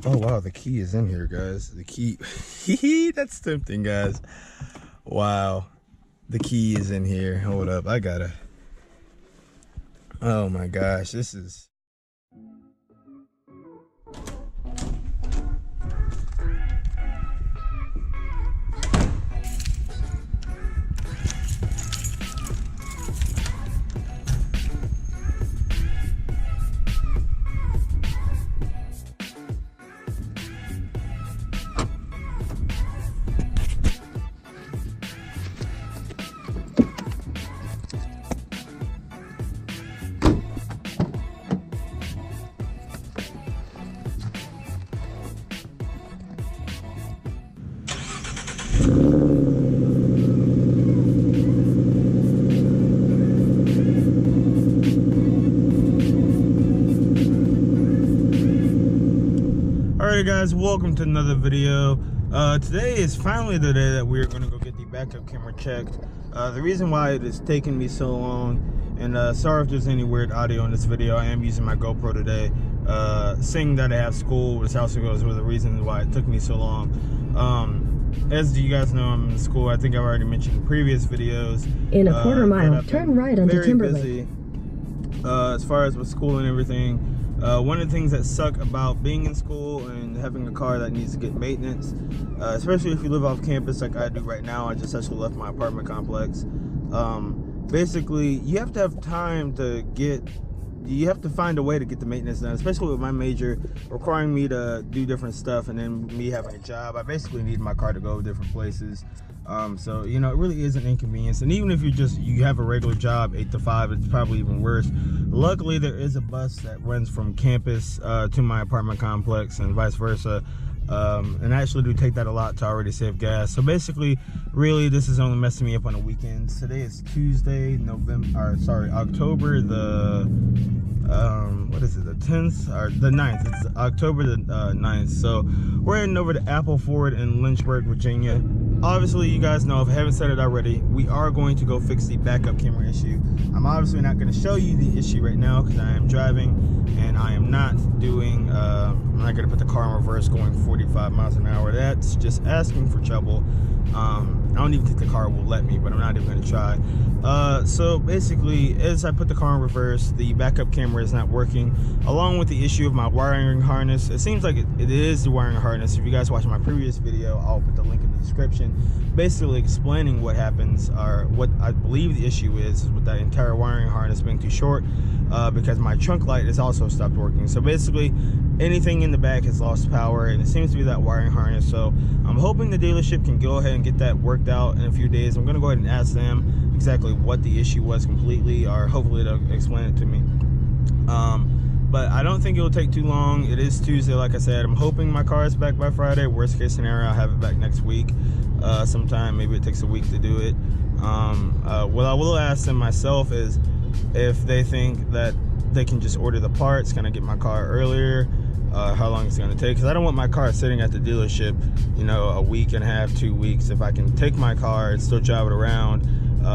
Oh wow, the key is in here, guys. The key. That's tempting, guys. Wow, the key is in here. Hold up, I gotta. Oh my gosh, this is. Alright guys, welcome to another video. Today is finally the day that we're going to go get the backup camera checked. The reason why it is taking me so long, and sorry if there's any weird audio in this video, I am using my GoPro today. Seeing that I have school, which also goes with the reason why it took me so long. As you guys know, I'm in school. I think I've already mentioned in previous videos. In a quarter mile, turn right onto Timberlake. Busy, as far as with school and everything. One of the things that suck about being in school and having a car that needs to get maintenance, especially if you live off campus like I do right now. I just actually left my apartment complex. Basically, you have to have time to you have to find a way to get the maintenance done, especially with my major requiring me to do different stuff, and then me having a job. I basically need my car to go different places. So you know, it really is an inconvenience. And even if you have a regular job 8 to 5, it's probably even worse. Luckily, there is a bus that runs from campus to my apartment complex and vice versa. And I actually do take that a lot to already save gas. So basically, really, this is only messing me up on the weekends. Today is Tuesday, October the what is it, the 10th or the 9th? It's October the 9th. So we're heading over to Appleford in Lynchburg, Virginia. Obviously, you guys know, if I haven't said it already, we are going to go fix the backup camera issue. I'm obviously not going to show you the issue right now because I am driving, and I am not doing I'm not going to put the car in reverse going 45 miles an hour. That's just asking for trouble. I don't even think the car will let me, but I'm not even going to try. So basically, as I put the car in reverse, the backup camera is not working, along with the issue of my wiring harness. It seems like it is the wiring harness. If you guys watched my previous video, I'll put the link in the description, basically explaining what happens, or what I believe the issue is with that entire wiring harness being too short, because my trunk light has also stopped working. So basically, anything in the back has lost power, and it seems to be that wiring harness. So I'm hoping the dealership can go ahead and get that worked out in a few days. I'm going to go ahead and ask them exactly what the issue was completely, or hopefully they'll explain it to me. But I don't think it'll take too long. It is Tuesday, like I said. I'm hoping my car is back by Friday. Worst case scenario, I'll have it back next week sometime. Maybe it takes a week to do it. What I will ask them myself is if they think that they can just order the parts, kind of get my car earlier, how long it's going to take, because I don't want my car sitting at the dealership, you know, a week and a half, 2 weeks. If I can take my car and still drive it around,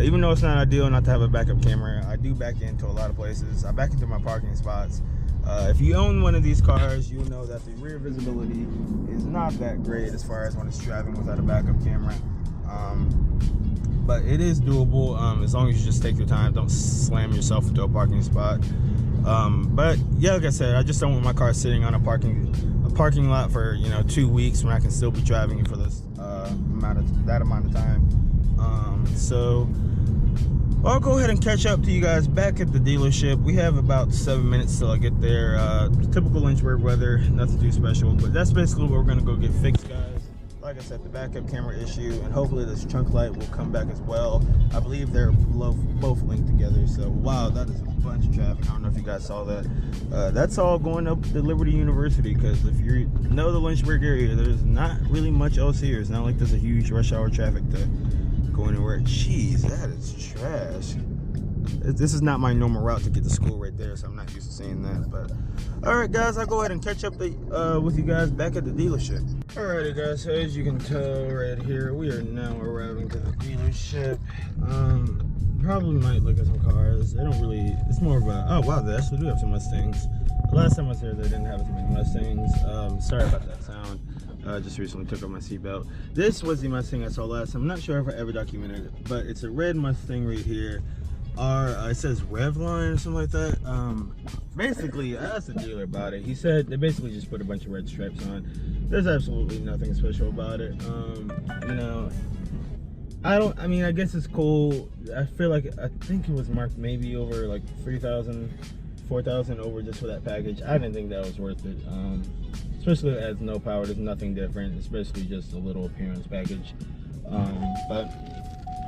even though it's not ideal not to have a backup camera, I do back into a lot of places. I back into my parking spots. If you own one of these cars, you'll know that the rear visibility is not that great as far as when it's driving without a backup camera. But it is doable, as long as you just take your time, don't slam yourself into a parking spot. But yeah, like I said, I just don't want my car sitting on a parking lot for, you know, 2 weeks when I can still be driving it for this amount of time. So I'll go ahead and catch up to you guys back at the dealership. We have about 7 minutes till I get there. Typical Lynchburg weather, nothing too special, but that's basically what we're gonna go get fixed, guys. Like I said, the backup camera issue, and hopefully this trunk light will come back as well. I believe they're both linked together. So wow, that is a bunch of traffic. I don't know if you guys saw that. That's all going up to Liberty University, because if you know the Lynchburg area, there's not really much else here. It's not like there's a huge rush hour traffic to go anywhere. Jeez, that is trash. This is not my normal route to get to school right there, so I'm not used to seeing that. But all right, guys, I'll go ahead and catch up with you guys back at the dealership. Alrighty, guys, so as you can tell right here, we are now arriving to the dealership. Probably might look at some cars. They don't really, it's more of a, oh wow, they actually do have some Mustangs. last time I was here, they didn't have as many Mustangs. Sorry about that sound. Just recently took off my seatbelt. This was the Mustang I saw last time. I'm not sure if I ever documented it, but it's a red Mustang right here. It says Revline or something like that. Basically, I asked the dealer about it. He said they basically just put a bunch of red stripes on. There's absolutely nothing special about it. You know, I mean, I guess it's cool. I think it was marked maybe over like 3,000, 4,000 over just for that package. I didn't think that was worth it. Especially it has no power. There's nothing different, especially just a little appearance package. But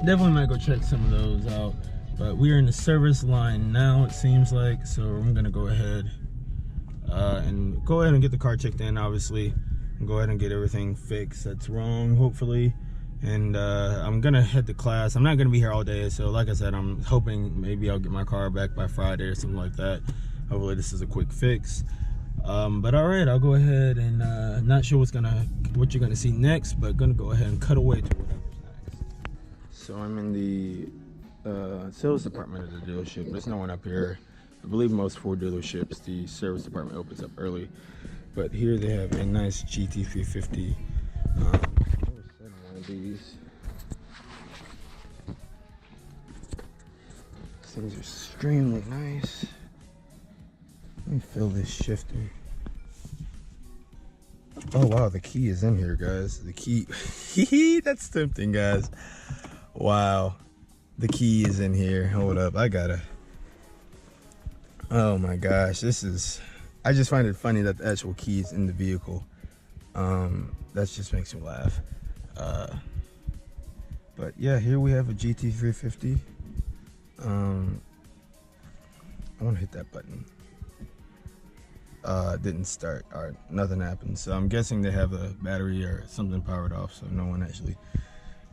definitely might go check some of those out. But we are in the service line now, it seems like, so I'm gonna go ahead and get the car checked in, obviously, and go ahead and get everything fixed that's wrong, hopefully. And I'm gonna head to class. I'm not gonna be here all day, so like I said, I'm hoping maybe I'll get my car back by Friday or something like that. Hopefully this is a quick fix. But all right, I'll go ahead and not sure what you're gonna see next, but gonna go ahead and cut away to whatever's next. So I'm in the sales department of the dealership. There's no one up here. I believe most Ford dealerships, the service department opens up early, but here they have a nice GT350. I've never seen one of these. These things are extremely nice. Let me fill this shifter. Oh wow, the key is in here, guys. The key. That's tempting, guys. Wow. The key is in here. Hold up, oh my gosh, I just find it funny that the actual key is in the vehicle. That just makes me laugh. But yeah, here we have a GT350. I want to hit that button. Didn't start. All right, nothing happened. So I'm guessing they have a battery or something powered off, so no one actually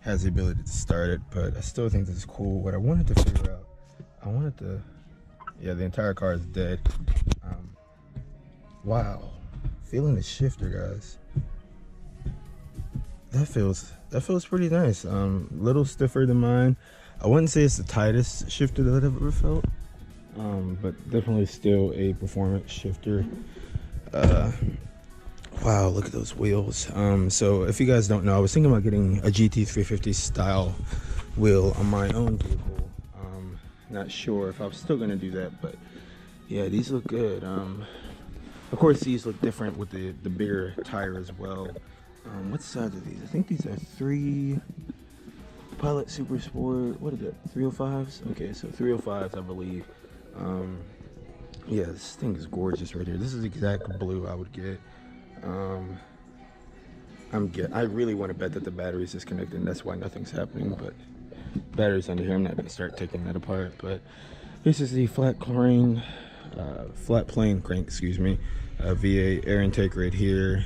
has the ability to start it. But I still think this is cool. What I wanted to figure out, yeah, the entire car is dead. Wow, feeling the shifter, guys. That feels pretty nice. Little stiffer than mine. I wouldn't say it's the tightest shifter that I've ever felt, but definitely still a performance shifter. Wow, look at those wheels. So if you guys don't know, I was thinking about getting a GT350 style wheel on my own vehicle. Not sure if I'm still gonna do that, but yeah, these look good. Of course, these look different with the bigger tire as well. What size are these? I think these are 3 Pilot Super Sport. What is that? 305s? Okay, so 305s, I believe. Yeah, this thing is gorgeous right here. This is the exact blue I would get. I really want to bet that the battery is disconnected, and that's why nothing's happening. But battery's under here. I'm not gonna start taking that apart. But this is the flat plane crank, excuse me. V8 air intake right here.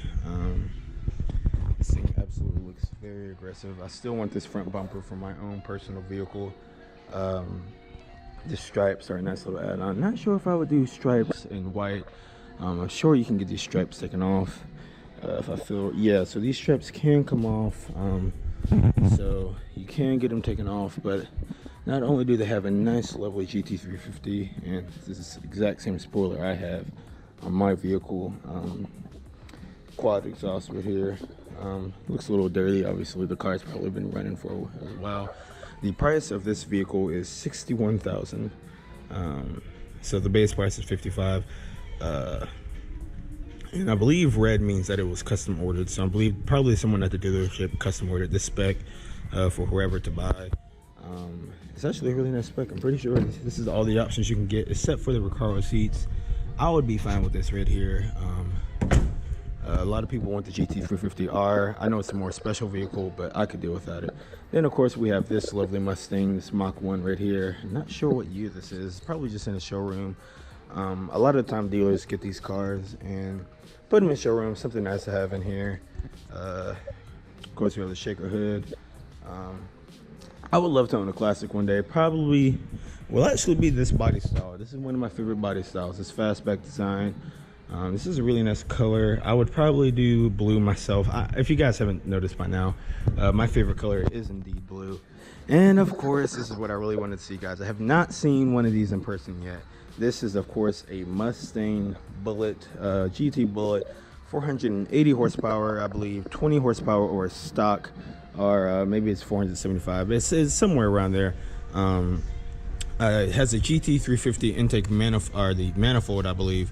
This thing absolutely looks very aggressive. I still want this front bumper for my own personal vehicle. The stripes are a nice little add-on. Not sure if I would do stripes in white. I'm sure you can get these stripes taken off. So these stripes can come off. So you can get them taken off, but not only do they have a nice lovely GT350, and this is the exact same spoiler I have on my vehicle. Quad exhaust right here. Looks a little dirty. Obviously the car's probably been running for a while. The price of this vehicle is $61,000. So the base price is $55,000. And I believe red means that it was custom ordered. So I believe probably someone at the dealership custom ordered this spec for whoever to buy. It's actually a really nice spec. I'm pretty sure this is all the options you can get except for the Recaro seats. I would be fine with this right here. A lot of people want the GT350R. I know it's a more special vehicle, but I could deal without it. Then of course we have this lovely Mustang, this Mach 1 right here. I'm not sure what year this is. Probably just in a showroom. A lot of the time dealers get these cars and put them in showrooms. Something nice to have in here. Of course we have the shaker hood. I would love to own a classic one day. Probably will actually be this body style. This is one of my favorite body styles. This fastback design. This is a really nice color. I would probably do blue myself. If you guys haven't noticed by now, my favorite color is indeed blue. And of course, this is what I really wanted to see, guys. I have not seen one of these in person yet. This is of course a Mustang Bullet, GT Bullet, 480 horsepower, I believe 20 horsepower or stock, or maybe it's 475. It's somewhere around there. It has a GT 350 intake manifold, I believe.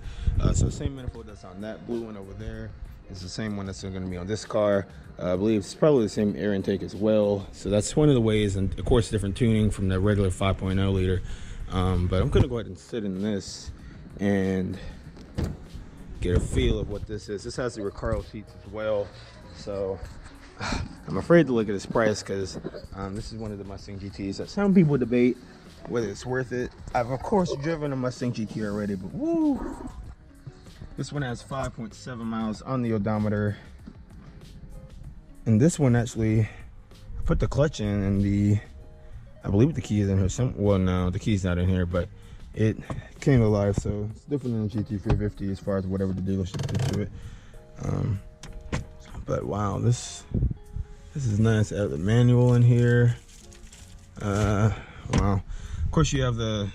So the same manifold that's on that blue one over there is the same one that's going to be on this car. I believe it's probably the same air intake as well. So that's one of the ways, and of course different tuning from the regular 5.0 liter. But I'm going to go ahead and sit in this and get a feel of what this is. This has the Recaro seats as well. So I'm afraid to look at this price because this is one of the Mustang GTs that some people debate whether it's worth it. I've of course driven a Mustang GT already, but woo! This one has 5.7 miles on the odometer. And this one actually, I put the clutch in and I believe the key is in here. Well, no, the key's not in here, but it came to life. So it's different than the GT350 as far as whatever the dealership did to it. But wow, this is nice. I have the manual in here. Wow. Of course, you have the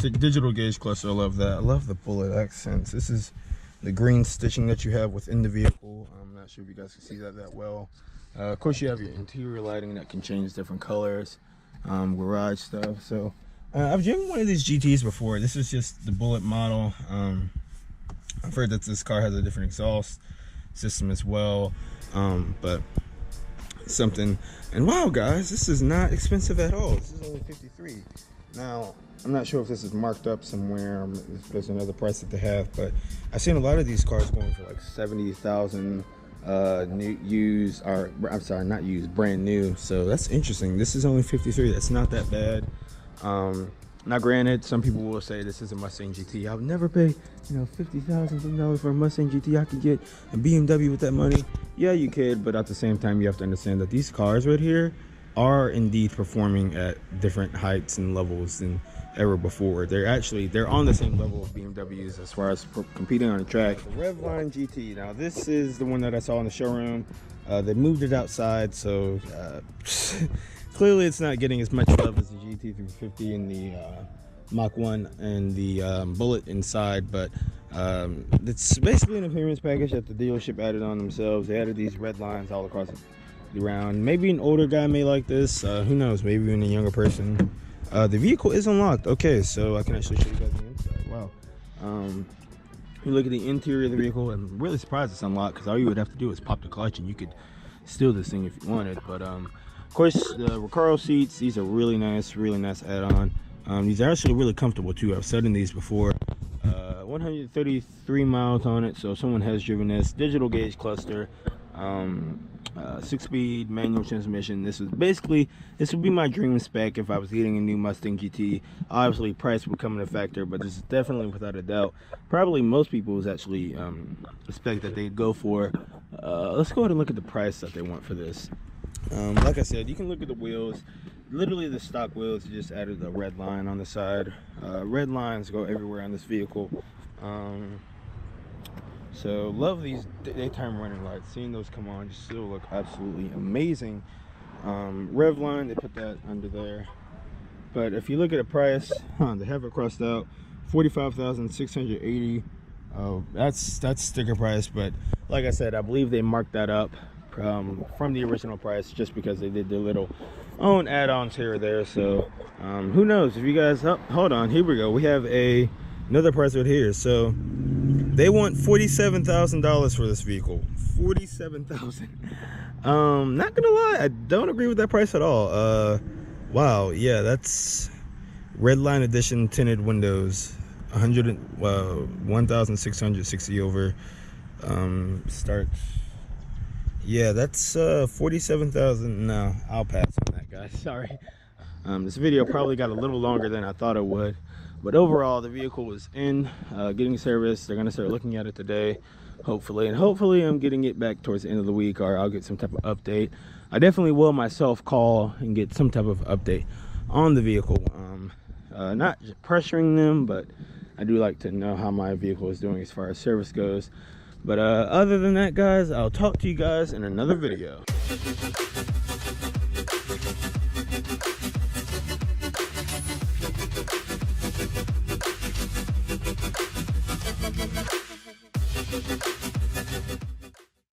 digital gauge cluster. I love that. I love the bullet accents. This is the green stitching that you have within the vehicle. I'm not sure if you guys can see that well. Of course, you have your interior lighting that can change different colors, garage stuff. So I've driven one of these GTs before. This is just the Bullet model. I've heard that this car has a different exhaust system as well, but something. And wow, guys, this is not expensive at all. This is only $53. Now, I'm not sure if this is marked up somewhere, if there's another price that they have, but I've seen a lot of these cars going for like 70,000 new used, or I'm sorry, not used, brand new. So that's interesting. This is only 53. That's not that bad. Now granted, some people will say this is a Mustang GT. I would never pay, $50,000 for a Mustang GT. I could get a BMW with that money. Yeah, you could, but at the same time, you have to understand that these cars right here are indeed performing at different heights and levels than ever before. They're on the same level of BMWs as far as competing on the track. The Revline GT. Now this is the one that I saw in the showroom. They moved it outside, so clearly it's not getting as much love as the GT350 and the Mach 1 and the Bullet inside, but it's basically an appearance package that the dealership added on themselves. They added these red lines all across the round. Maybe an older guy may like this, who knows, maybe even a younger person. The vehicle is unlocked. Okay, so I can actually show you guys the inside. Wow. You look at the interior of the vehicle, I'm really surprised it's unlocked because all you would have to do is pop the clutch and you could steal this thing if you wanted. But of course, the Recaro seats, these are really nice add-on. These are actually really comfortable too. I've sat in these before. 133 miles on it, so if someone has driven this. Digital gauge cluster, 6-speed manual transmission. This would be my dream spec if I was getting a new Mustang GT. Obviously price would come in a factor, but this is definitely, without a doubt, probably most people's actually spec that they'd go for. Let's go ahead and look at the price that they want for this. Like I said, you can look at the wheels. Literally the stock wheels, you just added a red line on the side. Red lines go everywhere on this vehicle. So love these daytime running lights. Seeing those come on just still look absolutely amazing. Rev line, they put that under there. But if you look at the price, they have it crossed out, $45,680. That's sticker price, but like I said, I believe they marked that up from the original price just because they did their little own add-ons here or there. So who knows, if you guys, hold on, here we go, we have another price right here. So they want $47,000 for this vehicle. $47,000. Not gonna lie, I don't agree with that price at all. Wow, yeah, that's Redline edition tinted windows, 1,660 over. Starts, yeah, that's 47,000. No, I'll pass on that, guys. Sorry. This video probably got a little longer than I thought it would, but overall the vehicle was in getting serviced. They're gonna start looking at it today, hopefully, and hopefully I'm getting it back towards the end of the week, or I'll get some type of update. I definitely will myself call and get some type of update on the vehicle. Not just pressuring them, but I do like to know how my vehicle is doing as far as service goes. But other than that, guys, I'll talk to you guys in another video.